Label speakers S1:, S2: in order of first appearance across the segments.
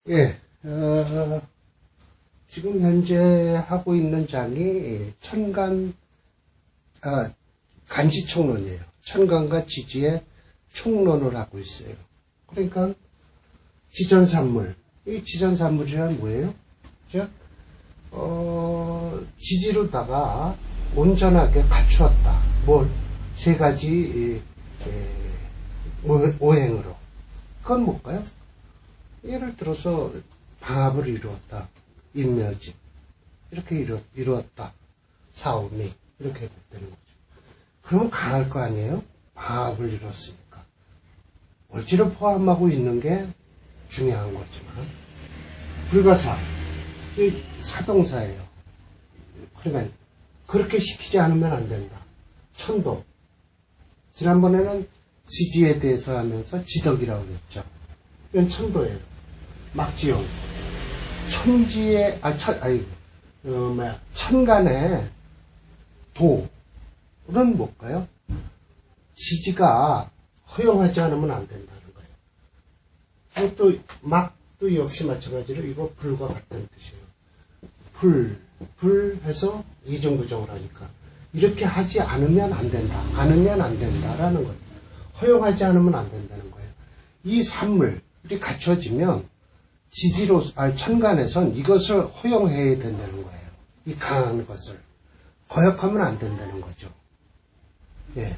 S1: 예, 지금 현재 하고 있는 장이 간지총론이에요. 천간과 지지의 총론을 하고 있어요. 그러니까 지전산물. 이 지전산물이란 뭐예요? 즉, 지지로다가 온전하게 갖추었다. 세 가지 오행으로. 그건 뭘까요? 예를 들어서 방합을 이루었다. 인묘진. 이렇게 이루었다. 사오미. 이렇게 되는 거죠. 그러면 강할 거 아니에요? 방합을 이뤘으니까. 월지를 포함하고 있는 게 중요한 거지만, 불가사. 이 사동사예요. 그러니까 그렇게 시키지 않으면 안 된다. 천도. 지난번에는 지지에 대해서 하면서 지덕이라고 그랬죠. 이건 천도예요. 막지용. 천간의 도는 뭘까요? 지지가 허용하지 않으면 안 된다는 거예요. 또 역시 마찬가지로 이거 불과 같은 뜻이에요. 불 해서 이중부정을 하니까. 이렇게 하지 않으면 안 된다. 않으면 안 된다라는 거예요. 허용하지 않으면 안 된다는 거예요. 이 산물이 갖춰지면 천간에선 이것을 허용해야 된다는 거예요. 이 강한 것을. 거역하면 안 된다는 거죠. 예.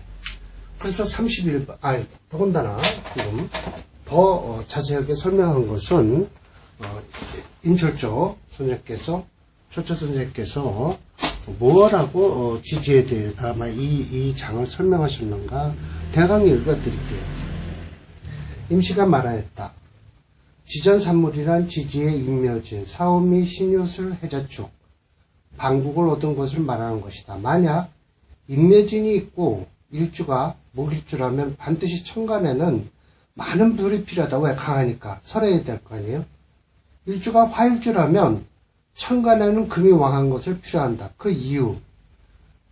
S1: 그래서 31번, 더군다나 지금 더 자세하게 설명한 것은, 인철조 선생께서 뭐라고, 지지에 대해, 아마 이 장을 설명하셨는가, 대강 읽어드릴게요. 임시가 말하였다. 지전산물이란 지지의 인묘진, 사오미, 신유술, 해자축, 방국을 얻은 것을 말하는 것이다. 만약 인묘진이 있고 일주가 목일주라면 반드시 천간에는 많은 불이 필요하다. 왜? 강하니까. 설해야 될 거 아니에요? 일주가 화일주라면 천간에는 금이 왕한 것을 필요한다. 그 이유.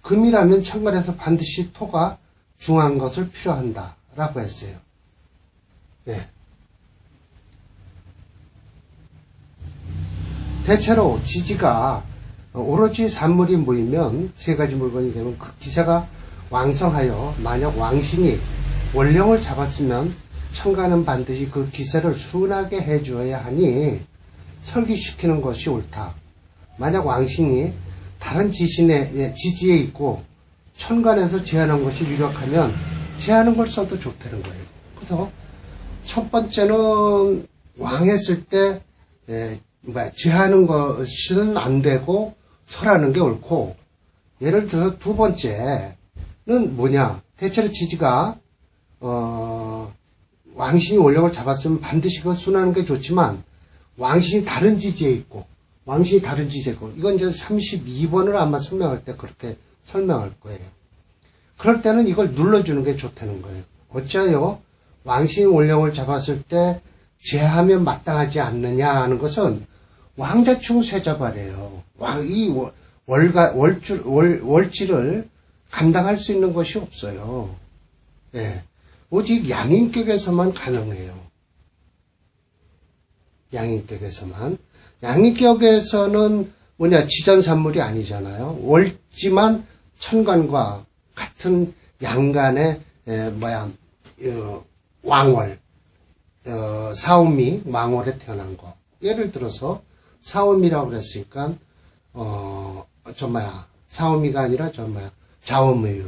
S1: 금이라면 천간에서 반드시 토가 중한 것을 필요한다. 라고 했어요. 네. 대체로 지지가 오로지 산물이 모이면 세 가지 물건이 되면 그 기세가 왕성하여 만약 왕신이 원령을 잡았으면 천간은 반드시 그 기세를 순하게 해주어야 하니 설기시키는 것이 옳다. 만약 왕신이 다른 지지에 있고 천간에서 제하는 것이 유력하면 제하는 걸 써도 좋다는 거예요. 그래서 첫 번째는 왕했을 때 제하는 것은 안 되고 설하는 게 옳고, 예를 들어서 두 번째는 뭐냐? 대체로 지지가 왕신이 원령을 잡았으면 반드시 그거 순하는 게 좋지만 왕신이 다른 지지에 있고 이건 이제 32번을 아마 설명할 때 그렇게 설명할 거예요. 그럴 때는 이걸 눌러주는 게 좋다는 거예요. 어찌하여 왕신이 원령을 잡았을 때 제하면 마땅하지 않느냐 하는 것은 왕자충 쇠자발이에요. 이 월지를 감당할 수 있는 것이 없어요. 예. 오직 양인격에서만 가능해요. 양인격에서만. 양인격에서는 지전산물이 아니잖아요. 월지만 천간과 같은 양간의, 왕월, 사오미, 왕월에 태어난 거. 예를 들어서, 사오미라고 그랬으니까, 사오미가 아니라 자오미유.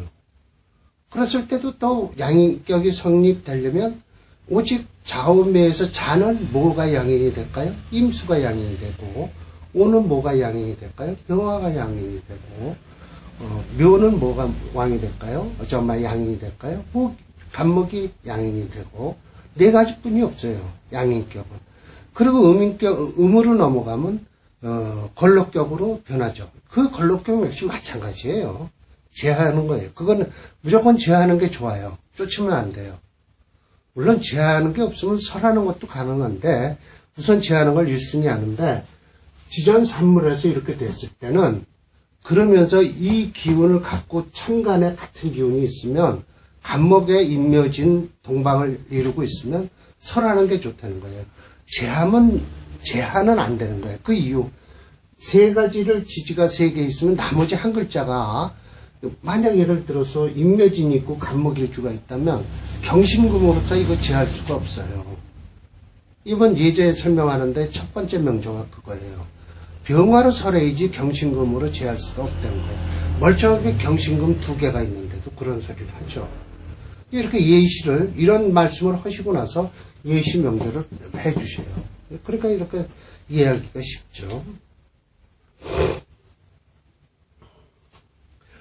S1: 그랬을 때도 또 양인격이 성립되려면 오직 자오미에서 자는 뭐가 양인이 될까요? 임수가 양인이 되고, 오는 뭐가 양인이 될까요? 병화가 양인이 되고, 묘는 뭐가 왕이 될까요? 양인이 될까요? 간목이 양인이 되고, 네 가지뿐이 없어요. 양인격은. 그리고 음으로 넘어가면 걸록격으로 변하죠. 그 걸록격 역시 마찬가지예요. 제하는 거예요. 그거는 무조건 제하는 게 좋아요. 쫓으면 안 돼요. 물론 제하는 게 없으면 설하는 것도 가능한데 우선 제하는 걸 1순위 하는데 지전산물에서 이렇게 됐을 때는 그러면서 이 기운을 갖고 천간에 같은 기운이 있으면 간목에 인묘진 동방을 이루고 있으면 설하는 게 좋다는 거예요. 제하면 제한은 안 되는 거예요. 그 이유. 세 가지를 지지가 세 개 있으면 나머지 한 글자가 만약 예를 들어서 인묘진이 있고 간목일주가 있다면 경신금으로서 이거 제할 수가 없어요. 이번 예제에 설명하는데 첫 번째 명조가 그거예요. 병화로 설해야지 경신금으로 제할 수가 없다는 거예요. 멀쩡하게 경신금 두 개가 있는데도 그런 소리를 하죠. 이렇게 예시를 이런 말씀을 하시고 나서 예시 명조를 해주세요. 그러니까 이렇게 이해하기가 쉽죠.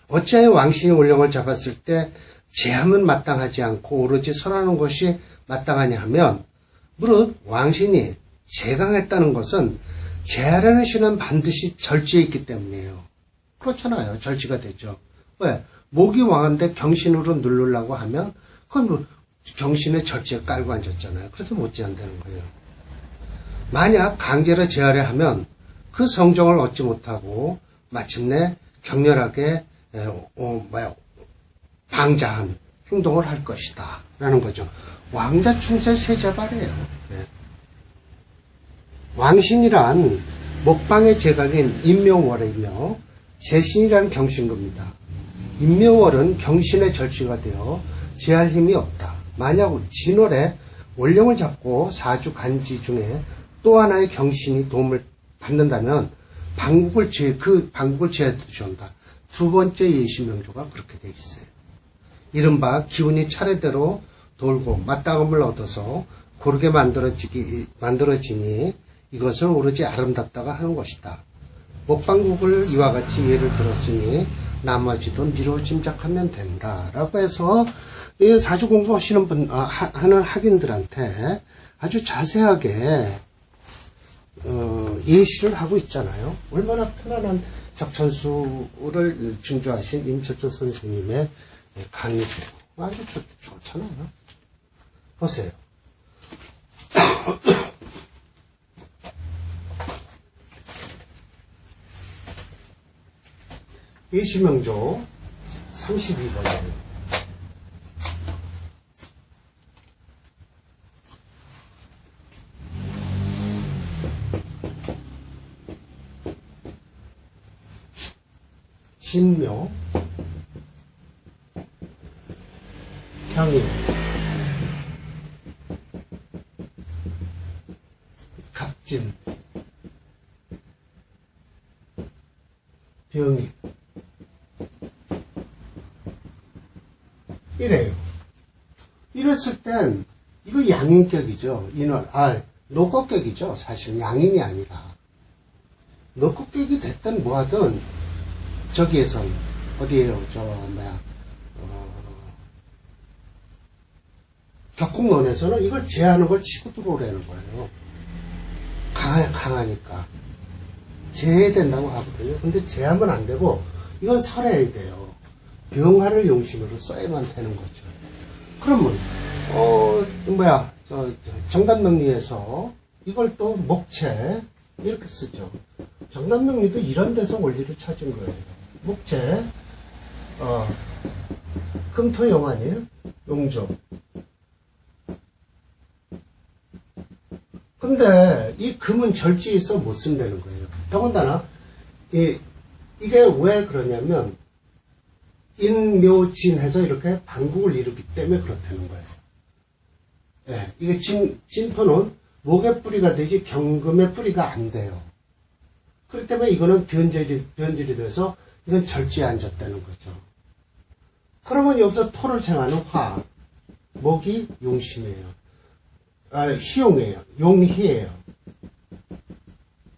S1: 어찌하여 왕신이 원령을 잡았을 때 제함은 마땅하지 않고 오로지 설하는 것이 마땅하냐 하면 무릇 왕신이 제강했다는 것은 제하라는 신은 반드시 절지에 있기 때문이에요. 그렇잖아요. 절지가 되죠. 왜? 목이 왕한데 경신으로 누르려고 하면 그건 뭐 경신의 절지에 깔고 앉았잖아요. 그래서 못 제한다는 거예요. 만약 강제로 제하려 하면 그 성정을 얻지 못하고 마침내 격렬하게 방자한 행동을 할 것이다 라는 거죠. 왕자 충세 세자발이에요. 네. 왕신이란 목방의 제각인 인묘월이며 제신이라는 경신급입니다. 인묘월은 경신의 절지가 되어 제할 힘이 없다. 만약 진월에 원령을 잡고 사주 간지 중에 또 하나의 경신이 도움을 받는다면 그 방국을 제해 두신다. 두 번째 예시명조가 그렇게 되어 있어요. 이른바 기운이 차례대로 돌고 마땅함을 얻어서 고르게 만들어지니 이것을 오로지 아름답다가 하는 것이다. 목방국을 이와 같이 예를 들었으니 나머지도 미루어 짐작하면 된다. 라고 해서 사주 공부하시는 하는 학인들한테 아주 자세하게 예시를 하고 있잖아요. 얼마나 편안한 적천수를 증조하신 임철조 선생님의 강의죠. 아주 좋잖아요. 보세요. 예시명조 32번이에요. 신묘, 경인, 갑진, 병인. 이래요. 이랬을 땐 이거 양인격이죠. 노곡격이죠. 사실 양인이 아니라. 노곡격이 됐든 뭐하든 저기에선 어디에요? 격국론에서는 이걸 제하는 걸 치고 들어오라는 거예요. 강하니까 제해야 된다고 하거든요. 근데 제하면 안 되고 이건 설해야 돼요. 병화를 용신으로 써야만 되는 거죠. 그러면 정단명리에서 이걸 또 목체 이렇게 쓰죠. 정단명리도 이런 데서 원리를 찾은 거예요. 목체, 금토용 아니에요? 용조. 근데 이 금은 절지에 있어 못 쓴다는 거예요. 더군다나 이게 왜 그러냐면 인묘진해서 이렇게 반국을 이루기 때문에 그렇다는 거예요. 예, 이게 진토는 목의 뿌리가 되지 경금의 뿌리가 안 돼요. 그렇기 때문에 이거는 변질이 돼서 이건 절지에 앉았다는 거죠. 그러면 여기서 토를 생하는 화, 목이 용신이에요. 희용이에요. 용희예요.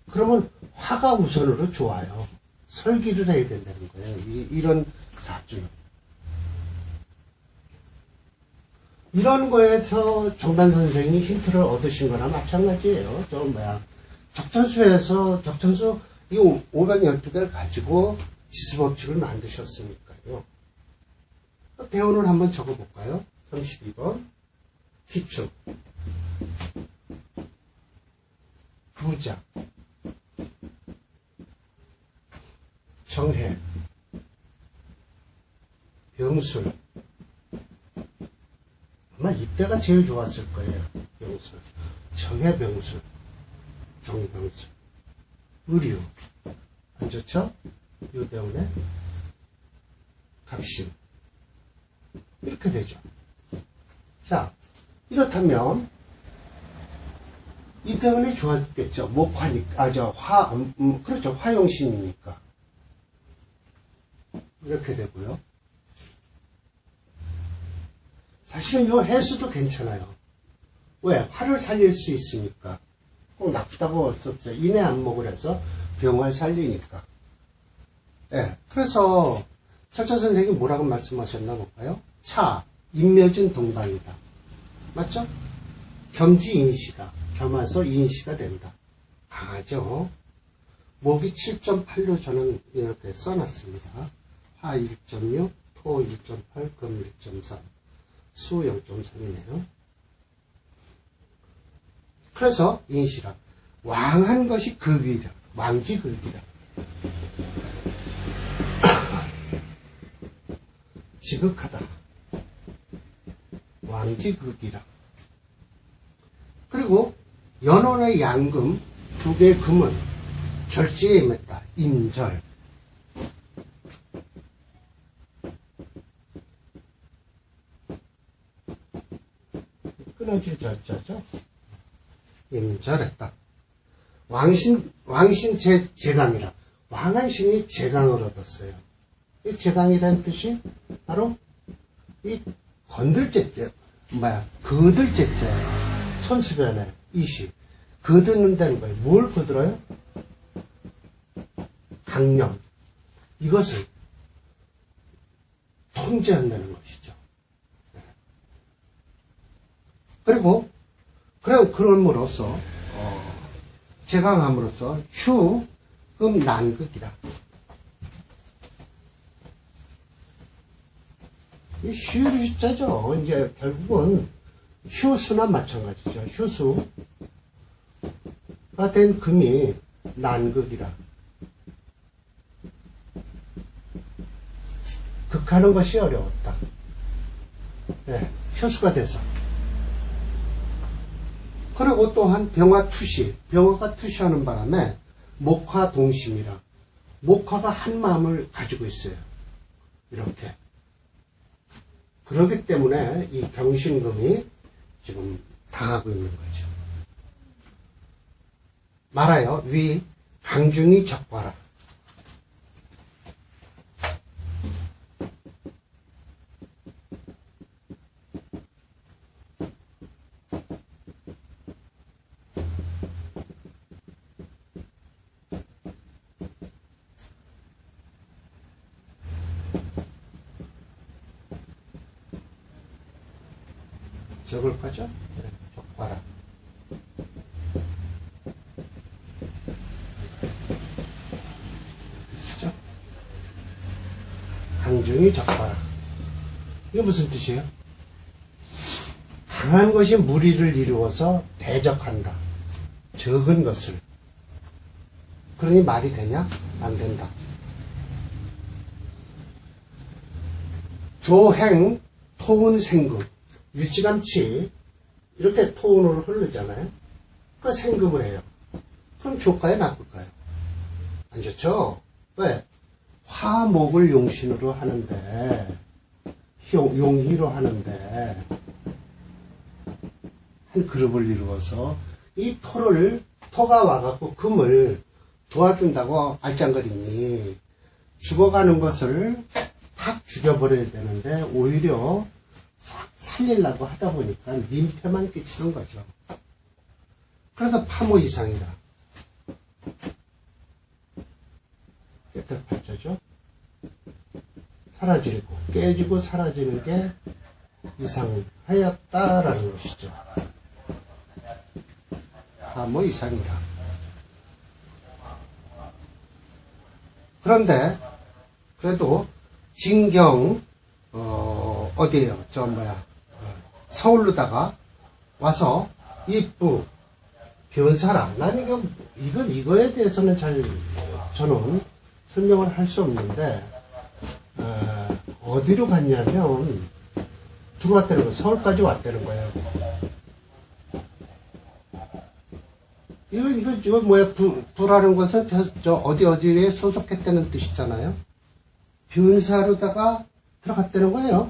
S1: 그러면 화가 우선으로 좋아요. 설기를 해야 된다는 거예요. 이런 사주는. 이런 거에서 정단 선생이 힌트를 얻으신 거나 마찬가지예요. 적천수 이 512개를 가지고 지수법칙을 만드셨으니까요. 대원을 한번 적어볼까요? 32번. 기축. 부작. 정해. 병술. 아마 이때가 제일 좋았을 거예요. 병술. 정해 병술. 정병수. 의류. 안 좋죠? 요 때문에 갑신. 이렇게 되죠. 자, 이렇다면 이태원이 좋았겠죠. 목화니까, 그렇죠. 화용신이니까. 이렇게 되고요. 사실은 요 해수도 괜찮아요. 왜? 화를 살릴 수 있으니까. 꼭 나쁘다고 할 수 없어요. 인해 안목을 해서 병을 살리니까. 예. 그래서 철자 선생님이 뭐라고 말씀하셨나 볼까요? 차, 인묘진 동방이다. 맞죠? 겸지인시다. 겸해서 인시가 된다. 강하죠? 목이 7.8로 저는 이렇게 써놨습니다. 화 1.6, 토 1.8, 금 1.3, 수 0.3이네요. 그래서 인시라. 왕한 것이 극이라. 왕지 극이라. 지극하다. 왕지 극이라. 그리고 연월의 양금, 두 개의 금은 절지에 임했다. 임절. 끊어질 절자죠. 임절했다. 왕신 제강이라. 왕한 신이 제강을 얻었어요. 이 제강이라는 뜻이 바로 이 건들제자, 거들제자예요. 손수변에 이시. 거드는다는 거예요. 뭘 거들어요? 강령. 이것을 통제한다는 것이죠. 그리고, 그럼으로써, 제강함으로써 휴, 금, 난극이다. 이 휴자죠. 이제 결국은 휴수나 마찬가지죠. 휴수가 된 금이 난극이라. 극하는 것이 어려웠다. 네, 휴수가 돼서. 그리고 또한 병화 투시. 병화가 투시하는 바람에 목화 동심이라. 목화가 한 마음을 가지고 있어요. 이렇게. 그렇기 때문에 이 경신금이 지금 당하고 있는 거죠. 말하여 위 강중이 적과라. 적을 거죠? 네, 적과라. 쓰죠? 강중이 적과라. 이게 무슨 뜻이에요? 강한 것이 무리를 이루어서 대적한다. 적은 것을. 그러니 말이 되냐? 안 된다. 조행, 토운, 생금. 일찌감치 이렇게 토운으로 흐르잖아요. 그 생금을 해요. 그럼 좋을까요? 나쁠까요? 안 좋죠? 왜? 화목을 용신으로 하는데, 용희로 하는데, 한 그룹을 이루어서 이 토가 와갖고 금을 도와준다고 알짱거리니 죽어가는 것을 탁 죽여버려야 되는데 오히려 살리려고 하다 보니까 민폐만 끼치는 거죠. 그래서 파모 이상이다. 깨달팔자죠. 사라지고 깨지고 사라지는 게 이상하였다라는 것이죠. 파모 이상이다. 그런데 그래도 진경 어디에요? 서울로다가 와서 이쁘 변사라. 난 이거에 대해서는 저는 설명을 할 수 없는데 어디로 갔냐면 들어왔다는 거예요. 서울까지 왔다는 거예요. 이거 뭐야, 부라는 것은 어디에 소속했다는 뜻이잖아요. 변사로다가 들어갔다는 거예요.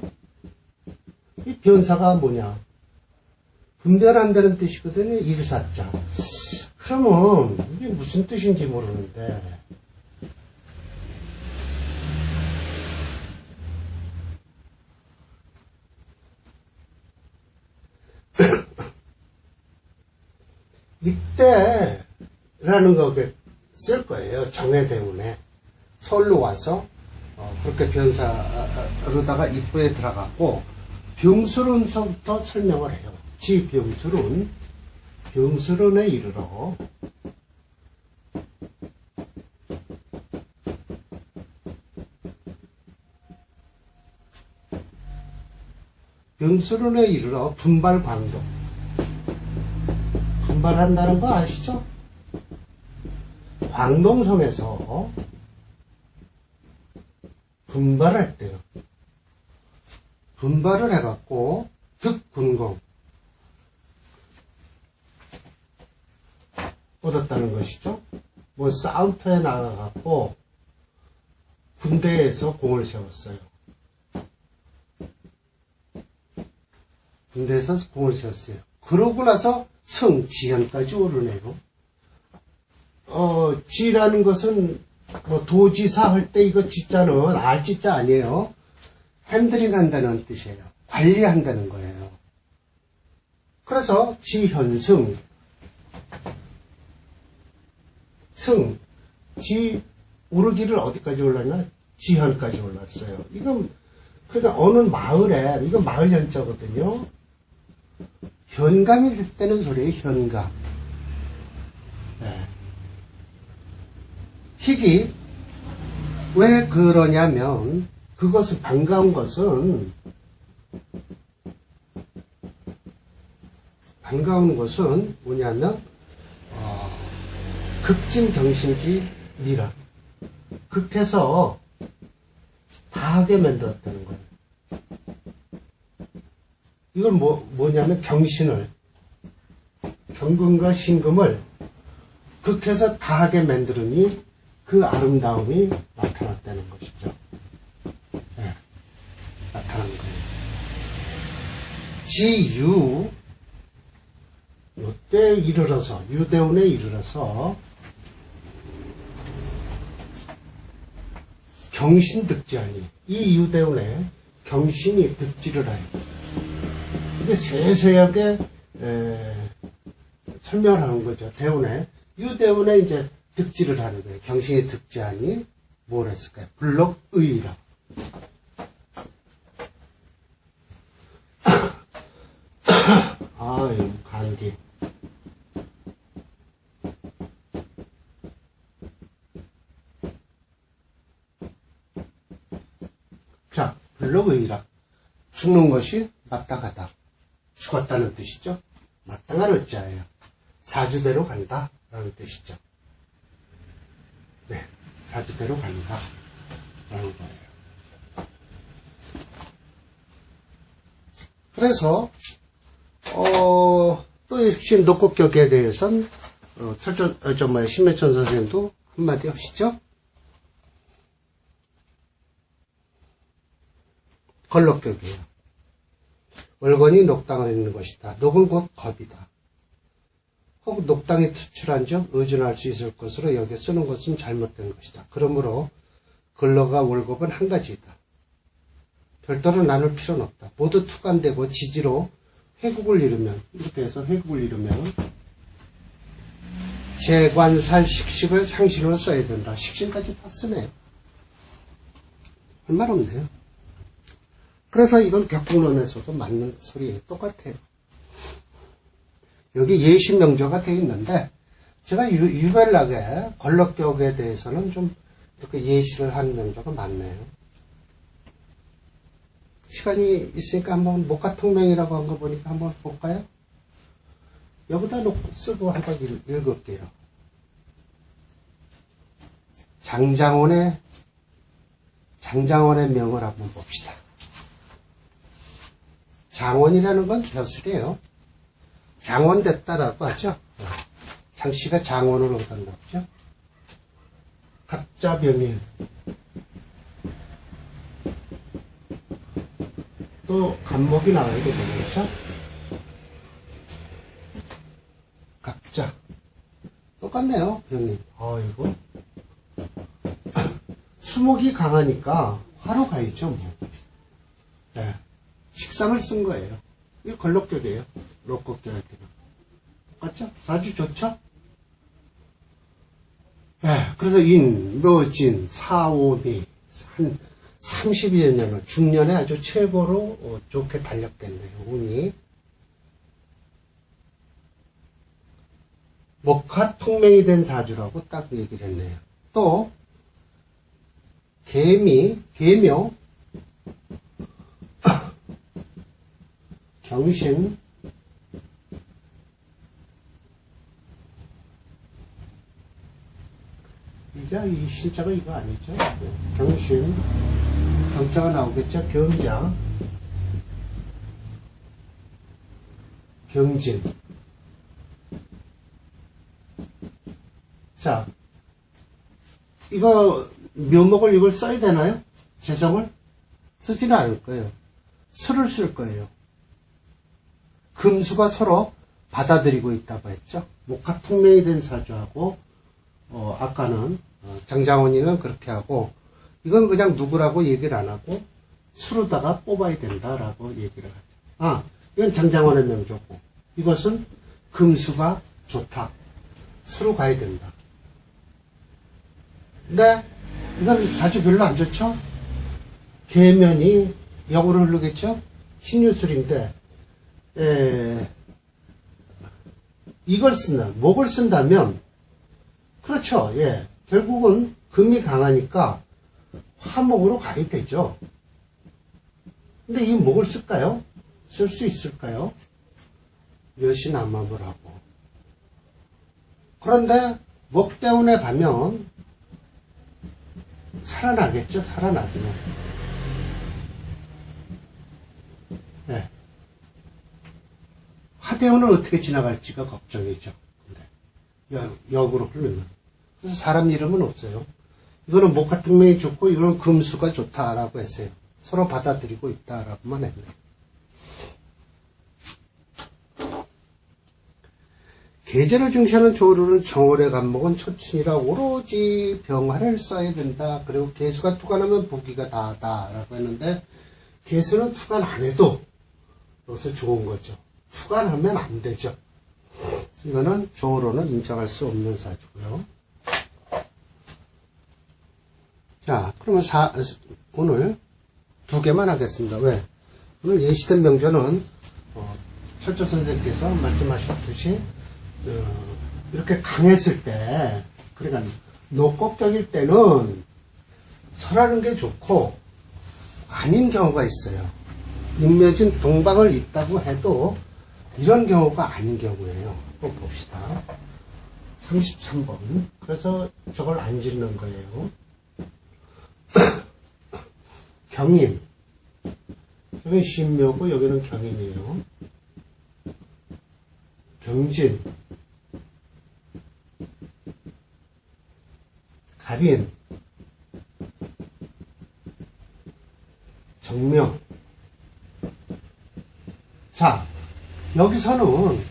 S1: 이 변사가 뭐냐? 분별한다는 뜻이거든요. 일사자. 그러면 이게 무슨 뜻인지 모르는데 이때라는 거 쓸 거예요. 정해대운에 서울로 와서 그렇게 변사로다가 입구에 들어갔고 병술운서부터 설명을 해요. 병술운에 이르러 병술운에 이르러 분발광동. 분발한다는 거 아시죠? 광동성에서 분발을 했대요. 분발을 해갖고 득군공 얻었다는 것이죠. 뭐 싸움터에 나가갖고 군대에서 공을 세웠어요. 군대에서 공을 세웠어요. 그러고 나서 지현까지 오르네요. 지라는 것은 뭐 도지사 할 때 이거 지자는 알지자 아니에요. 핸들링 한다는 뜻이에요. 관리한다는 거예요. 그래서 지현승, 지 오르기를 어디까지 올랐나? 지현까지 올랐어요. 이건 그러니까 어느 마을에 이건 마을 현자거든요. 현감이 됐다는 소리예요. 현감. 네. 희귀 왜 그러냐면 그것은 반가운 것은 뭐냐면 극진경신지 미라 극해서 다하게 만들었다는 거예요. 이건 뭐냐면 경금과 신금을 극해서 다하게 만들으니 그 아름다움이 나타났다는 것이죠. 네, 나타난 거예요. 지유, 요때 이르러서, 유대운에 이르러서 경신득지하니, 이 유대운에 경신이 득지를 하니, 이게 세세하게 설명을 하는 거죠. 대운에, 유대운에 이제 득지를 하는 거예요. 경신이 득지하니 뭘 했을까요? 불록의라. 아유, 감기. 자, 불록의라. 죽는 것이 마땅하다. 죽었다는 뜻이죠. 마땅한 어자예요. 사주대로 간다. 라는 뜻이죠. 네, 사주대로 간다. 라는 거예요. 그래서, 또 역시 녹곡격에 대해서는, 신매천 선생님도 한마디 하시죠? 걸록격이에요. 월건이 녹당을 읽는 것이다. 녹은 곧 겁이다. 혹 녹당이 투출한 적 의존할 수 있을 것으로 여겨 쓰는 것은 잘못된 것이다. 그러므로 걸러가 월겁은 한 가지이다. 별도로 나눌 필요는 없다. 모두 투간되고 지지로 회국을 이루면 이렇게 해서 회국을 이루면 재관살 식식을 상신으로 써야 된다. 식신까지 다 쓰네요. 할 말 없네요. 그래서 이건 격국론에서도 맞는 소리예요. 똑같아요. 여기 예시명조가 되어 있는데 제가 유별나게 걸럭격에 대해서는 좀 이렇게 예시를 한 명조가 많네요. 시간이 있으니까 한번 목가통명이라고 한 거 보니까 한번 볼까요? 여기다 놓고 쓰고 한번 읽을게요. 장장원의 명을 한번 봅시다. 장원이라는 건 벼슬이에요. 장원됐다라고 하죠. 장씨가 장원을 얻었나 보죠. 갑자 병인. 또 간목이 나와야 되겠죠. 그렇죠? 갑자. 똑같네요, 병인. 아이고. 수목이 강하니까 화로 가야죠, 뭐. 네. 식상을 쓴 거예요. 이거 걸럭격이에요. 록곡격 할 때는. 맞죠? 아주 좋죠? 네. 그래서 인, 묘, 진, 사, 오, 미. 한 30여 년을 중년에 아주 최고로 좋게 달렸겠네요, 운이. 목화 통맹이 된 사주라고 딱 얘기를 했네요. 또, 개미, 개묘, 경신, 이제 이 신자가 이거 아니죠? 경신, 경자가 나오겠죠? 경자, 경진. 자, 이거 묘목을 이걸 써야 되나요? 재성을? 쓰지는 않을 거예요. 수를 쓸 거예요. 금수가 서로 받아들이고 있다고 했죠. 목화통맹이 된 사주하고 아까는 장장원이는 그렇게 하고 이건 그냥 누구라고 얘기를 안 하고 수로다가 뽑아야 된다라고 얘기를 하죠. 아, 이건 장장원의 명조고 이것은 금수가 좋다. 수로 가야 된다. 근데 이건 사주 별로 안 좋죠? 계면이 역으로 흐르겠죠? 신유술인데 이걸 쓴다. 목을 쓴다면 그렇죠. 예. 결국은 금이 강하니까 화목으로 가야 되죠. 근데 이 목을 쓸까요? 쓸 수 있을까요? 여신암합을 하고. 그런데 목 때문에 가면 살아나겠죠. 살아나기는. 네. 하대원은 어떻게 지나갈지가 걱정이죠. 근데 역으로 흐르면. 그래서 사람 이름은 없어요. 이거는 목화통맹이 좋고 이거는 금수가 좋다라고 했어요. 서로 받아들이고 있다라고만 했네요. 계절을 중시하는 조류는 정월의 간목은 초춘이라 오로지 병화를 써야 된다. 그리고 개수가 투간하면 부기가 다다라고 했는데 개수는 투간 안 해도 여기서 좋은 거죠. 투간하면 안 되죠. 이거는 조로는 인정할 수 없는 사주고요. 자, 그러면 오늘 두 개만 하겠습니다. 왜? 오늘 예시된 명조는 철조 선생님께서 말씀하셨듯이 이렇게 강했을 때, 그러니까 녹곡격일 때는 설하는 게 좋고 아닌 경우가 있어요. 인묘진 동방을 있다고 해도 이런 경우가 아닌 경우예요. 꼭 봅시다. 33번. 그래서 저걸 안 짓는 거예요. 경인. 여기는 신묘고 여기는 경인이에요. 경진. 갑인. 정명. 자, 여기서는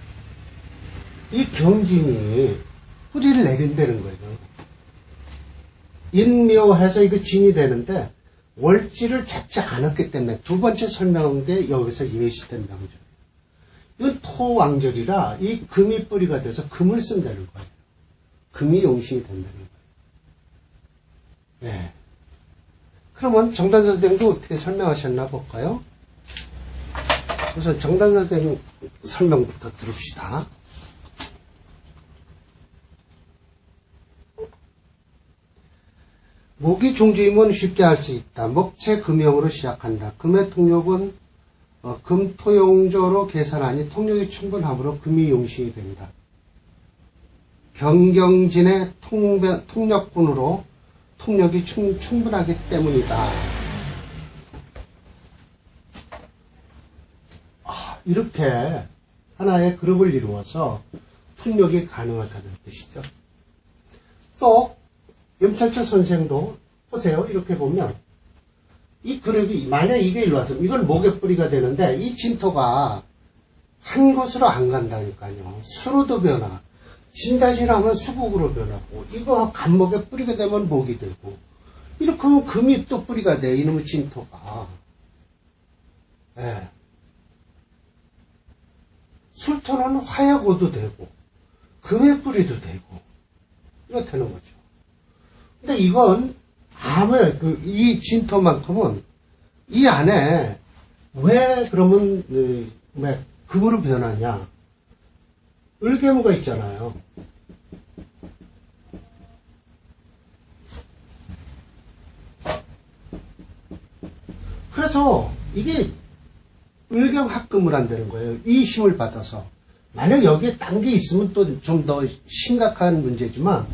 S1: 이 경진이 뿌리를 내린다는 거예요. 인묘해서 이거 진이 되는데 월지를 잡지 않았기 때문에 두 번째 설명한 게 여기서 예시된 명절이에요. 이건 토왕절이라 이 금이 뿌리가 돼서 금을 쓴다는 거예요. 금이 용신이 된다는 거예요. 네. 그러면 정단 선생님도 어떻게 설명하셨나 볼까요? 우선 정단 선생님 설명부터 들읍시다. 목이 중주임은 쉽게 할 수 있다. 목체 금형으로 시작한다. 금의 통력은 금토용조로 계산하니 통력이 충분하므로 금이 용신이 된다. 경경진의 통력군으로 통력이 충분하기 때문이다. 이렇게 하나의 그룹을 이루어서 풍력이 가능하다는 뜻이죠. 또 염찰철 선생도 보세요. 이렇게 보면 이 그룹이 만약 이게 일로 왔으면 이건 목의 뿌리가 되는데 이 진토가 한 곳으로 안 간다니까요. 수로도 변화. 진자진하면 수국으로 변하고 이거 간목의 뿌리가 되면 목이 되고 이렇게 하면 금이 또 뿌리가 돼. 이놈의 진토가. 예. 술토는 화약오도 되고 금의 뿌리도 되고 이렇다는 거죠. 근데 이건 이 진토만큼은 이 안에 왜 그러면 왜 금으로 변하냐? 을개무가 있잖아요. 그래서 이게 을경합금을 한다는 거예요. 이 힘을 받아서. 만약 여기에 딴 게 있으면 또 좀 더 심각한 문제지만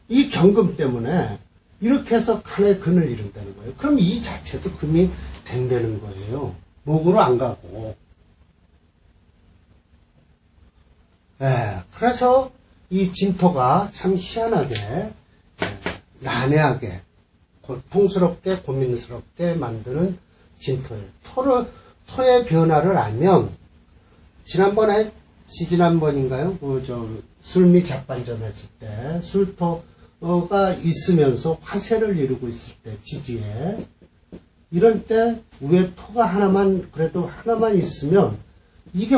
S1: 이 경금 때문에 이렇게 해서 칸에 근을 이룬다는 거예요. 그럼 이 자체도 금이 된다는 거예요. 목으로 안 가고. 그래서 이 진토가 참 희한하게, 난해하게, 고통스럽게, 고민스럽게 만드는 진토예요. 토의 변화를 알면, 지난번인가요? 술미 잡반전 했을 때, 술토가 있으면서 화세를 이루고 있을 때, 지지에. 이런 때, 위에 토가 그래도 하나만 있으면, 이게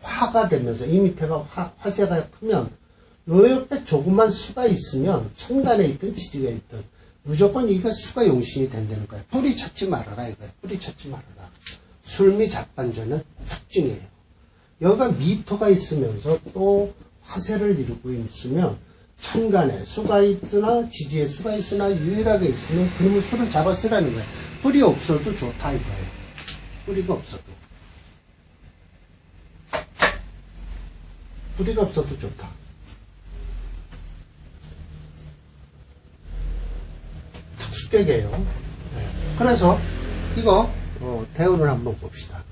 S1: 화가 되면서, 이 밑에가 화세가 크면, 요 옆에 조그만 수가 있으면, 천간에 있든 지지가 있든, 무조건 이게 수가 용신이 된다는 거예요. 뿌리 찾지 말아라, 이거예요. 뿌리 찾지 말아라. 술미 잡반전은 특징이에요. 여기가 미토가 있으면서 또 화세를 이루고 있으면 천간에 수가 있으나 지지에 수가 있으나 유일하게 있으면 그놈의 수를 잡아 쓰라는 거예요. 뿌리 없어도 좋다 이거예요. 뿌리가 없어도. 뿌리가 없어도 좋다. 특수격이에요. 그래서 이거 대우를 한번 봅시다.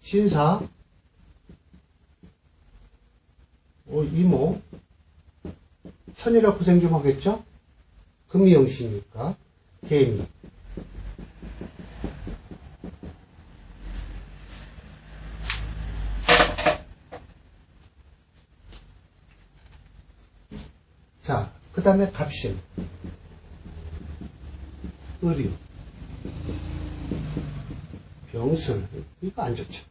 S1: 신사, 이모, 천이라 고생 좀 하겠죠? 금이 영시니까, 개미. 자, 그 다음에 갑신, 의류, 병술, 이거 안 좋죠.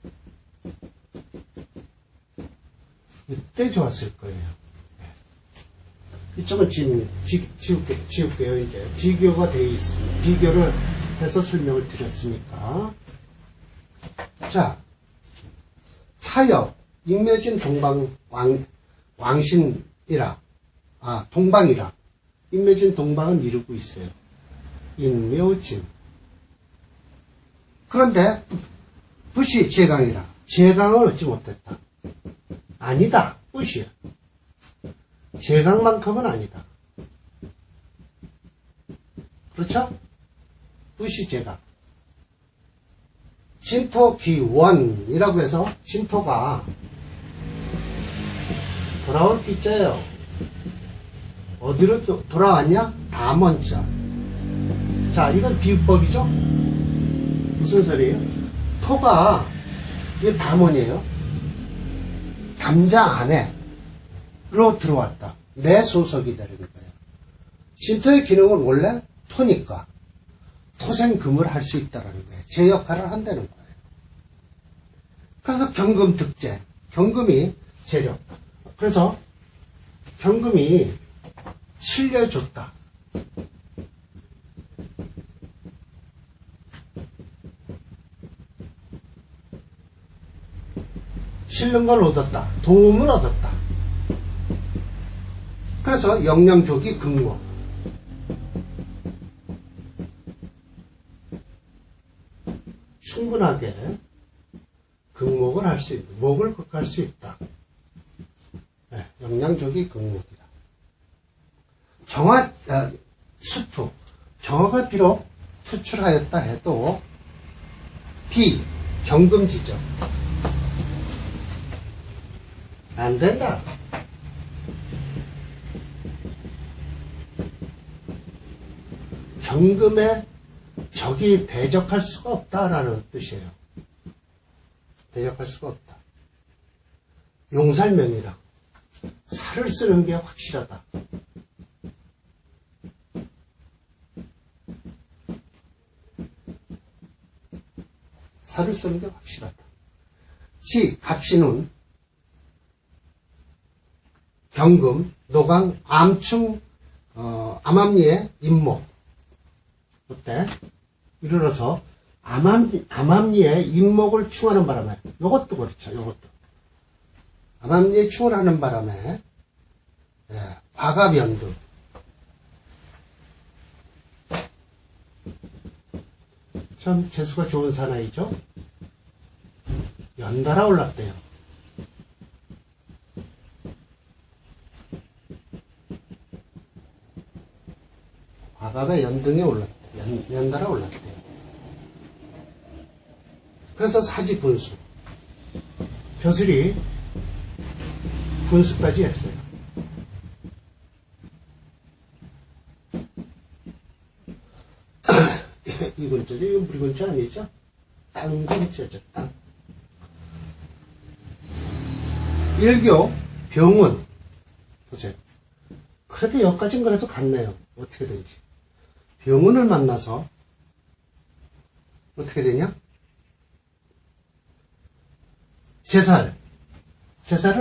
S1: 이때 좋았을 거예요. 이쪽은 지울게요, 이제. 비교가 돼 있습니다. 비교를 해서 설명을 드렸으니까. 자, 타협, 인묘진 왕신이라. 동방이라. 인묘진 동방은 이루고 있어요. 인묘진. 그런데, 붓이 제강이라. 제강을 얻지 못했다. 아니다. 붓이야. 제강만큼은 아니다. 그렇죠? 붓이 제강. 진토 기원이라고 해서 진토가 돌아올 기자예요. 어디로 돌아왔냐? 담원자. 자, 이건 비유법이죠? 무슨 소리예요? 토가, 이게 담원이에요. 담자 안에로 들어왔다. 내 소속이 되는 거예요. 진토의 기능은 원래 토니까 토생금을 할 수 있다는 거예요. 제 역할을 한다는 거예요. 그래서 경금득제, 경금이 재력. 그래서 경금이 실려줬다. 실는 걸 얻었다. 도움을 얻었다. 그래서 영양족이 극목. 충분하게 극목을 할 수 있다. 목을 극할 수 있다. 네, 영양족이 극목이다. 수투. 정화가 비록 투출하였다 해도 B. 경금지죠. 안 된다. 경금에 적이 대적할 수가 없다라는 뜻이에요. 대적할 수가 없다. 용살명이라 살을 쓰는 게 확실하다. 살을 쓰는 게 확실하다. 지, 갑신운, 경금, 노강, 암충, 암암리의 임목. 그때 이르러서 암암리의 임목을 충하는 바람에, 요것도 그렇죠, 요것도. 암암리에 충을 하는 바람에, 화가면두. 참 재수가 좋은 사나이죠. 연달아 올랐대요. 화갑의 연등에 올랐대요. 연달아 올랐대요. 그래서 사지 분수. 벼슬이 분수까지 했어요. 이 근처죠? 이건 물 근처 아니죠? 땅 근처죠, 땅. 일교, 병운. 보세요. 그래도 여기까지는 그래도 갔네요. 어떻게든지. 병운을 만나서, 어떻게 되냐? 제사를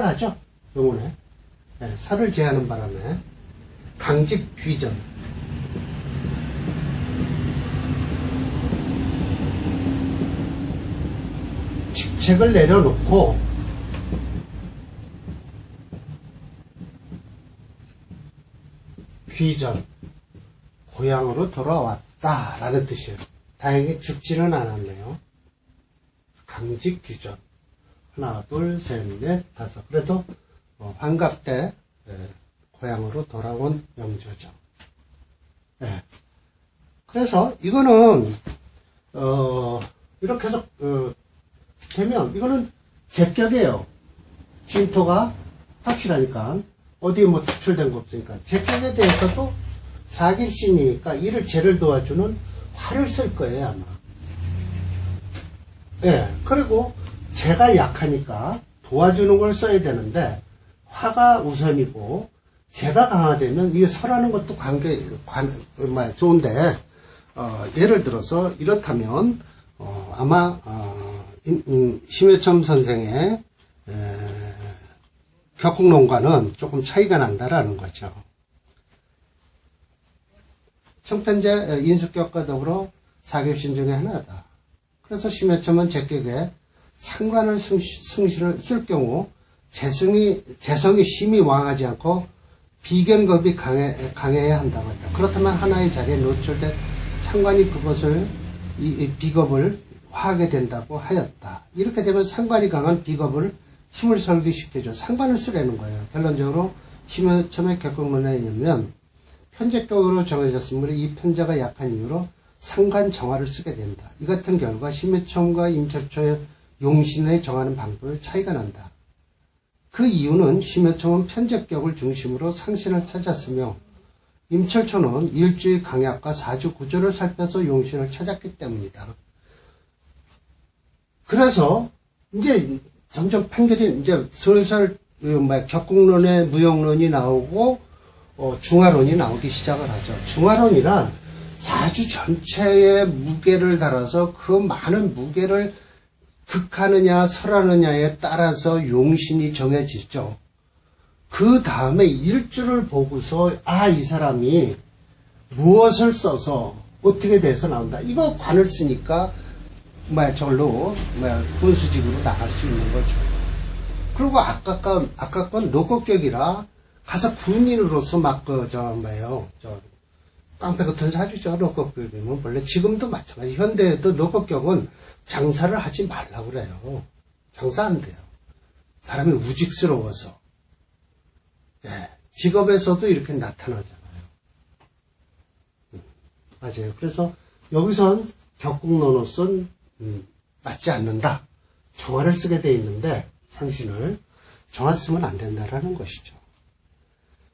S1: 하죠. 병운에. 네, 살을 제하는 바람에. 강직 귀전. 직책을 내려놓고 귀전, 고향으로 돌아왔다라는 뜻이에요. 다행히 죽지는 않았네요. 강직 귀전. 하나, 둘, 셋, 넷, 다섯. 그래도 환갑 때 고향으로 돌아온 명조죠. 네. 그래서 이거는 이렇게 해서 되면 이거는 제격이에요. 진토가 확실하니까 어디에 뭐 투출된 거 없으니까 제격에 대해서도 사길신이니까 이를 죄를 도와주는 화를 쓸 거예요 아마. 예. 그리고 제가 약하니까 도와주는 걸 써야 되는데 화가 우선이고 제가 강화되면 이게 설하는 것도 좋은데 예를 들어서 이렇다면 아마 심해첨 선생의 격국론과는 조금 차이가 난다라는 거죠. 청편제 인수격과 더불어 사결신 중에 하나다. 그래서 심해첨은 제격에 상관을 승실을 쓸 경우 재성이 심히 왕하지 않고 비견겁이 강해야 한다고 했다. 그렇다면 하나의 자리에 노출된 상관이 그것을 이 비겁을 화하게 된다고 하였다. 이렇게 되면 상관이 강한 비겁을 힘을 설기시켜줘. 상관을 쓰라는 거예요. 결론적으로 심해첨의 격국론에 의하면 편제격으로 정해졌으므로 이 편제가 약한 이유로 상관 정화를 쓰게 된다. 이 같은 결과 심해첨과 임철초의 용신의 정하는 방법에 차이가 난다. 그 이유는 심해첨은 편제격을 중심으로 상신을 찾았으며 임철초는 일주의 강약과 사주 구조를 살펴서 용신을 찾았기 때문이다. 그래서 이제 점점 판결이 이제 슬슬 격국론의 무용론이 나오고 중화론이 나오기 시작을 하죠. 중화론이란 사주 전체의 무게를 달아서 그 많은 무게를 극하느냐 설하느냐에 따라서 용신이 정해지죠. 그 다음에 일주를 보고서 이 사람이 무엇을 써서 어떻게 돼서 나온다. 이거 관을 쓰니까 저걸로 분수직으로 나갈 수 있는 거죠. 그리고 아까 건 로고격이라 가서 군인으로서 깡패 같은 사주죠. 로고격이면 원래 지금도 마찬가지. 현대에도 로고격은 장사를 하지 말라고 그래요. 장사 안 돼요. 사람이 우직스러워서. 직업에서도 이렇게 나타나잖아요. 맞아요. 그래서 여기선 격국노노선 맞지 않는다. 정화를 쓰게 돼 있는데 상신을 정화 쓰면 안 된다라는 것이죠.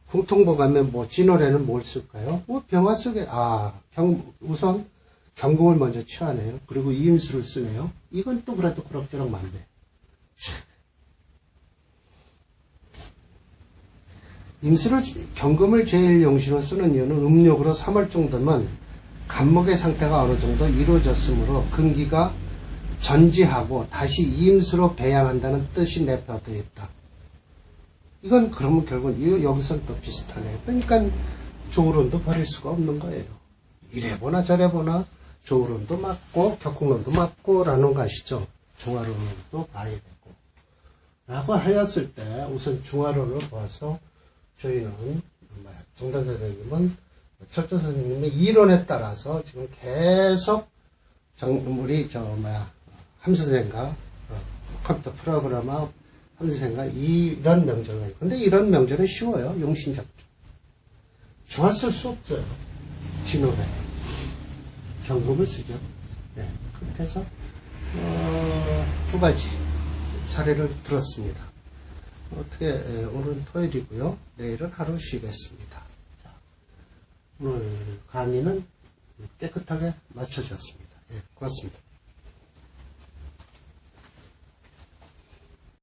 S1: 궁통보 가면 뭐 진월에는 뭘 쓸까요? 뭐 병화 쓰게 우선 경공을 먼저 취하네요. 그리고 이임수를 쓰네요. 이건 또 그래도 그럭저럭 맞네. 임수를 경금을 제일 용시로 쓰는 이유는 음력으로 3월 정도면 간목의 상태가 어느 정도 이루어졌으므로 근기가 전지하고 다시 임수로 배양한다는 뜻이 내포되어 있다. 이건 그러면 결국 여기서는 또 비슷하네요. 그러니까 조우론도 버릴 수가 없는 거예요. 이래보나 저래보나 조우론도 맞고 격국론도 맞고 라는 것이죠. 중화론도 봐야 되고 라고 하였을 때 우선 중화론을 봐서 저희는 정단 대표님은 철도 선생님의 이론에 따라서 지금 계속 우리 함선생과 컴퓨터 프로그래머 함선생과 이런 명절가 있고 근데 이런 명절은 쉬워요. 용신 잡기. 중화 쓸 수 없어요. 진호래. 경금을 쓰죠. 네. 그렇게 해서 두 가지 사례를 들었습니다. 어떻게 오늘은 토요일이고요. 내일은 하루 쉬겠습니다. 자, 오늘 강의는 깨끗하게 마쳐졌습니다. 예, 고맙습니다.